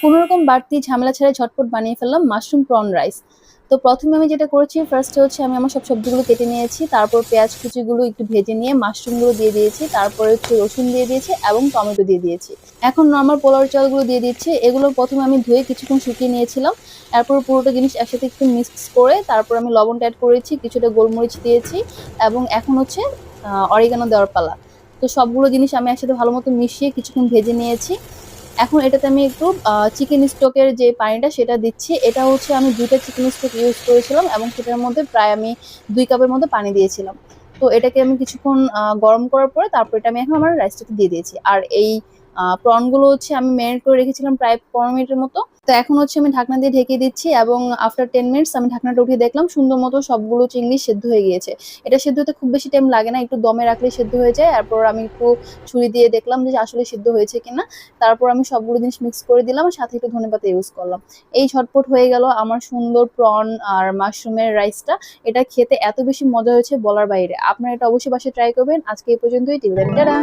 কোনোরকম বাড়তি ঝামেলা ছাড়াই ঝটপট বানিয়ে ফেললাম মাশরুম প্রন রাইস। তো প্রথমে আমি যেটা করেছি, ফার্স্টে হচ্ছে আমি আমার সব সবজিগুলো কেটে নিয়েছি, তারপর পেঁয়াজ কুচিগুলো একটু ভেজে নিয়ে মাশরুমগুলো দিয়ে দিয়েছি, তারপরে হচ্ছে রসুন দিয়ে দিয়েছি এবং টমেটো দিয়ে দিয়েছি। এখন নর্মাল পোলাওর চালগুলো দিয়ে দিচ্ছি। এগুলো প্রথমে আমি ধুয়ে কিছুক্ষণ শুকিয়ে নিয়েছিলাম। এরপর পুরোটা জিনিস একসাথে একটু মিক্স করে তারপর আমি লবণটা অ্যাড করেছি, কিছুটা গোলমরিচ দিয়েছি এবং এখন হচ্ছে অরিগানো দেওয়ার পালা। তো সবগুলো জিনিস আমি একসাথে ভালো মতো মিশিয়ে কিছুক্ষণ ভেজে নিয়েছি। এখন এটাতে আমি একটু চিকেন স্টকের যে পানিটা সেটা দিচ্ছি। এটা হচ্ছে আমি ২ টা চিকেন স্টক ইউজ করেছিলাম এবং সেটার মধ্যে প্রায় আমি ২ কাপের মতো পানি দিয়েছিলাম। তো এটাকে আমি কিছুক্ষণ গরম করার পরে তারপর এটা আমি এখন আমার রাইসটাতে দিয়ে দিয়েছি। আর এই প্রন গুলো হচ্ছে আমি মেরিনেট করে রেখেছিলাম প্রায় ১৫ মিনিটের মতো। তো এখন হচ্ছে আমি ঢাকনা দিয়ে ঢেকে দিচ্ছি এবং আফটার 10 মিনিটস আমি ঢাকনাটা উঠিয়ে দেখলাম সুন্দর মতো সবগুলো চিংড়ি সেদ্ধ হয়ে গিয়েছে। এটা সেদ্ধ হতে খুব বেশি টাইম লাগে না, একটু দমে রাখলেই সেদ্ধ হয়ে যায়। এরপর আমি একটু ছুরি দিয়ে দেখলাম যে আসলে সিদ্ধ হয়েছে কিনা। তারপর আমি সবগুলো জিনিস মিক্স করে দিলাম, সাথে একটু ধনেপাতা ইউজ করলাম। এই ঝটপট হয়ে গেল আমার সুন্দর প্রন আর মাশরুমের রাইসটা। এটা খেতে এত বেশি মজা হয়েছে বলার বাইরে। আপনারা এটা অবশ্যই বাসায় ট্রাই করবেন। আজকে এই পর্যন্তই। Till then tata.